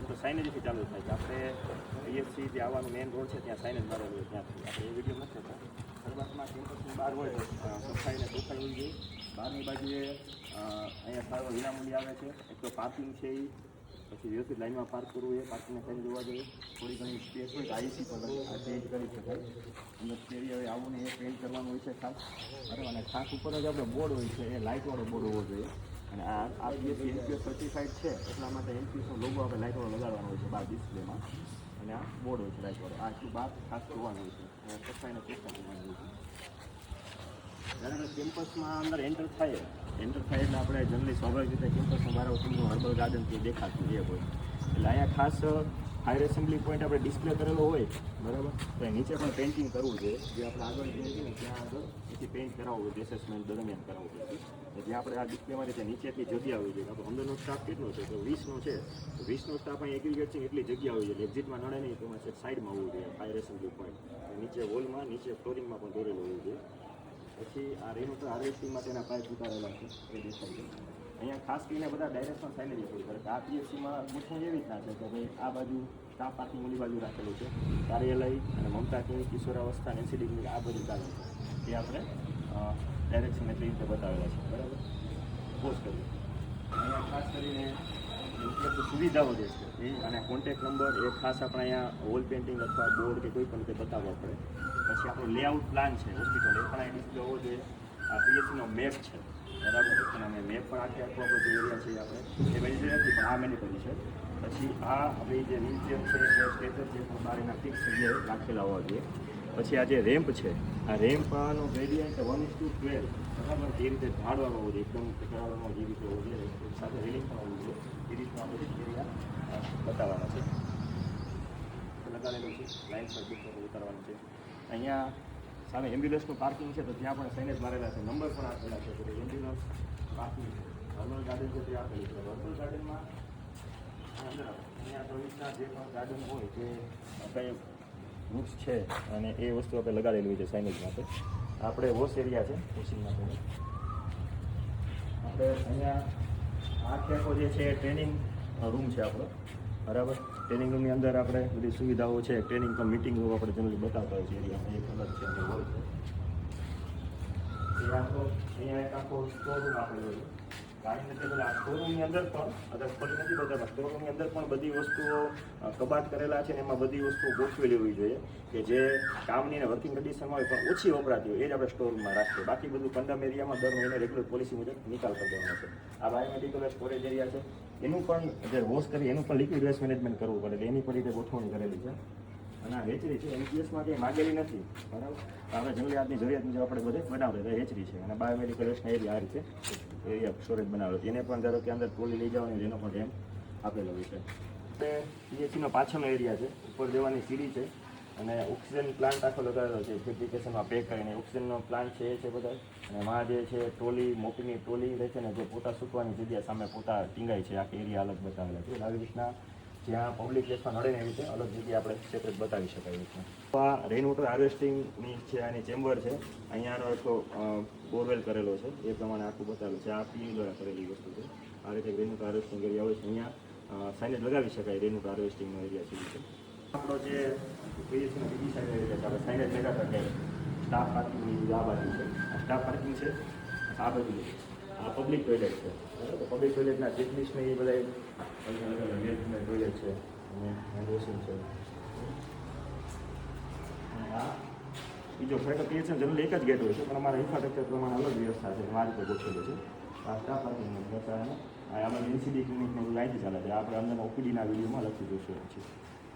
તો સાઇનેજથી ચાલુ થાય છે. આપણે બીએસસી જે આવવાનું મેઇન રોડ છે ત્યાં સાઇનેજ મારેલું હોય ત્યાંથી આપણે એ વિડીયો નથી થતા. શરૂઆતમાં કેમ્પસની બહાર હોય સફાઈને ચોખ્ખાઈ હોવી જોઈએ. બહારની બાજુએ અહીંયા સારો વિનામૂલ્ય આવે છે. એક તો પાર્કિંગ છે એ પછી વ્યવસ્થિત લાઇનમાં પાર્ક કરવું એ પાર્કિંગને થઈને જોવા જોઈએ. થોડી ઘણી સ્પેસ હોય તો આઈસી પણ આ ચેન્જ કરી શકાય. અંદર સ્ટેરી હવે આવું ને એ પેન્ટ કરવાનું હોય છે ખાસ. બરાબર, અને ખાસ ઉપર જ આપણે બોર્ડ હોય છે એ લાઇટવાળો બોર્ડ હોવો જોઈએ. અને આ બીએસસી એનપીએસ સર્ટિફાઈડ છે એટલા માટે એનપીએસનો લોગો આપણે લાઇટવાળો લગાડવાનો હોય છે બહાર ડિસ્પ્લેમાં. અને આ બોર્ડ હોય છે લાઇટવાળો. આ એટલું બહાર ખાસ કરવાનું હોય છે અને સફાઈને ચોખ્ખા કરવાનું હોય છે. જ્યારે આપણે કેમ્પસમાં અંદર એન્ટર થાય એટલે આપણે જનરલી સ્વાભાવિક રીતે કેમ્પસમાં બહાર થોડું હર્બલ ગાર્ડન જે દેખાતું એ હોય. એટલે અહીંયા ખાસ ફાયર એસેમ્બલી પોઈન્ટ આપણે ડિસ્પ્લે કરેલો હોય બરાબર, તો નીચે પણ પેઇન્ટિંગ કરવું જોઈએ. જે આપણે આગળ જોઈએ છીએ ને ત્યાં આગળ એથી પેઇન્ટ કરાવવું જોઈએ, એસેસમેન્ટ દરમિયાન કરાવવું જોઈએ. જ્યાં આપણે આ ડિસ્પ્લેમાં રીતે નીચેથી જગ્યા આવી જોઈએ. આપણો અંદરનો સ્ટાફ કેટલો છે તો 20નો છે. તો 20નો સ્ટાફ અહીં એગ્રીગેટ છે એટલી જગ્યા આવી જોઈએ. એક્ઝિટમાં નડે નહીં તો છે સાઈડમાં આવવું જોઈએ ફાયર એસેમ્બલી પોઈન્ટ. નીચે વોલમાં નીચે ફ્લોરિંગમાં પણ દોરેલું હોવું જોઈએ. પછી આ રેનવોટર હાર્વેસ્ટિંગ માટેના પાઇપ ઉતારેલા છે એ દેખાય છે. અહીંયા ખાસ કરીને બધા ડાયરેક્શન સાઇનેજ હોય કારણ કે આ પીએસસીમાં ગોઠવણ એવી રીતના છે કે ભાઈ આ બાજુ સ્ટાફ પાર્કિંગ ઓલી બાજુ રાખેલું છે. કાર્યાલય અને મમતા ક્લિનિક, કિશોરાવસ્થા, એનસીડી ક્લિનિક આ બધું ચાલે છે. એ આપણે ડાયરેક્શન એટલી રીતે બતાવેલા છે બરાબર. પોઝ કરીએ અહીંયા ખાસ કરીને ઉપલબ્ધ સુવિધાઓ જે છે એ અને કોન્ટેક્ટ નંબર એ ખાસ આપણે અહીંયા વોલ પેઇન્ટિંગ અથવા બોર્ડ કે કોઈ પણ રીતે બતાવવા પડે. પછી આપણો લેઆઉટ પ્લાન છે હોસ્પિટલ એ પણ અહીં ડિસ્પ્લે હોવો જોઈએ. આ પીએચસીનો મેપ છે બરાબર, અને અમે મેપ પણ આખો આપણો જે એરિયા છે આપણે એ મેડિકલ નથી પણ આ મેડિકલ છે. પછી આ આપણી જે મ્યુઝિયમ છે એ સ્ટેચર છે પણ બહાર એના ફિક્સ જગ્યાએ રાખેલા હોવા જોઈએ. પછી આ જે રેમ્પ છે આ રેમ્પનો ગ્રેડિયન્ટ 1:12 બરાબર જે રીતે ઢાળવાનો હોવો જોઈએ, એકદમ ઢાળવાનો જે રીતે હોવો જોઈએ સાથે રેલિંગ પણ હોવું જોઈએ. એ રીતના બધી એરિયા બતાવવાના છે. લગાડેલું છે લાઇન પર ઉતારવાનું છે. અહીંયા સામે એમ્બ્યુલન્સનું પાર્કિંગ છે તો ત્યાં પણ સાઇનેજ મારેલા છે, નંબર પણ આપેલા છે. તો એમ્બ્યુલન્સ પાર્કિંગ હર્બલ ગાર્ડન છે તે આપેલું છે. હર્બલ ગાર્ડનમાં અંદર અહીંયા પ્રવેશના જે પણ ગાર્ડન હોય તે કંઈ વૃક્ષ છે અને એ વસ્તુ આપણે લગાડેલી હોય છે સાઇનેજ માટે. આપણે વોશ એરિયા છે વોશિંગ માટે. આપણે અહીંયા આખો જે છે ટ્રેનિંગ રૂમ છે આપણો બરાબર. ટ્રેનિંગ રૂમની અંદર આપણે બધી સુવિધાઓ છે. ટ્રેનિંગ પણ મિટિંગ રૂમ આપણે જનરલી બતાવતા હોય છે એરિયામાં એક અલગ છે હોલ છે. એ આખો અહીંયા એક આખો સ્ટોર રૂમ આપેલો હોય છે. ગાડી નથી પેલા સ્ટોરરૂમની અંદર પણ અગર ખોલી નથી બતાવતા સ્ટોરરૂમની અંદર પણ બધી વસ્તુઓ કબાટ કરેલા છે ને એમાં બધી વસ્તુઓ ગોઠવેલી હોવી જોઈએ કે જે કામની અને વર્કિંગ કન્ડિશનમાં હોય પણ ઓછી વપરાતી હોય એ જ આપણે સ્ટોરરૂમમાં રાખીએ. બાકી બધું કન્ડમ એરિયામાં દર મહિને રેગ્યુલર પોલિસી મુજબ નિકાલ કરી દેવાનો છે. આ બાયોમેડિકલ સ્ટોરેજ એરિયા છે એનું પણ જે વોશ કરી એનું પણ લિક્વિડ વેસ્ટ મેનેજમેન્ટ કરવું પડે એટલે એની પણ રીતે ગોઠવણી કરેલી છે. અને આ હેચરી છે એનપીએસમાં કંઈ માગેલી નથી બરાબર. આપણે જનરલી આજની જરૂરિયાત મુજબ આપણે બધે બનાવેલા હેચરી છે. અને બાયોમેડિકલ વેસ્ટના એરિયા આ રીતે એરિયા સ્ટોરેજ બનાવેલો છે. એને પણ ધારો કે અંદર ટ્રોલી લઈ જવાની એનો પણ રેમ આપેલો હોય છે. તે પીએચસીનો પાછળનો એરિયા છે. ઉપર જવાની સીડી છે અને ઓક્સિજન પ્લાન્ટ આખો લગાવેલો છે ફેબ્રિકેશનમાં પેક કરીને. ઓક્સિજનનો પ્લાન્ટ છે એ છે બધા. અને એમાં જે છે ટ્રોલી મોટીની ટ્રોલી રહે છે ને જે પોતા સૂકવાની જગ્યા સામે પોતા ટીંગાય છે આખી એરિયા અલગ બતાવેલા છે. આવી રીતના જ્યાં પબ્લિક પ્લેસમાં નડે ને એવી રીતે અલગ જગ્યાએ આપણે સેપરેટ બતાવી શકાય છે. તો આ રેઇન વોટર હાર્વેસ્ટિંગની છે આની ચેમ્બર છે. અહીંયાનો એક બોરવેલ કરેલો છે એ પ્રમાણે આખું બતાવેલું છે. આ પીયુ દ્વારા કરેલી વસ્તુ છે. આ રીતે રેઇન વોટર હાર્વેસ્ટિંગ એરિયા હોય છે. અહીંયા સાઇનેજ લગાવી શકાય રેઇન વોટર હાર્વેસ્ટિંગનો એરિયા છે. આપણો જે પીએચસીનો બીજી સાઈડ એરિયા છે આપણે સાઇનેજ લગાતા કે સ્ટાફ પાર્કિંગની આ બાજુ છે. આ સ્ટાફ પાર્કિંગ છે. આ બાજુ આ પબ્લિક ટોયલેટ છે. તો પબ્લિક ટોયલેટના ચેકલિસ્ટને એ બધા ટોયલેટ છે અને હેન્ડ વોશિંગ છે. આ બીજો ખરેખર પીએચસી જનરલી એક જ ગેટ હોય છે પણ અમારા ઇન્ફ્રાસ્ટ્રક્ચર પ્રમાણે અલગ વ્યવસ્થા છે. આ રીતે ગોઠવેલું છે. આ સ્ટાફ પાર્કિંગનો આ આપણે એનસીડી ક્લિનિકને બધું અહીંથી ચાલે છે. આપણે અંદર ઓપીડીના વિડીયોમાં લખી દઈશું પછી.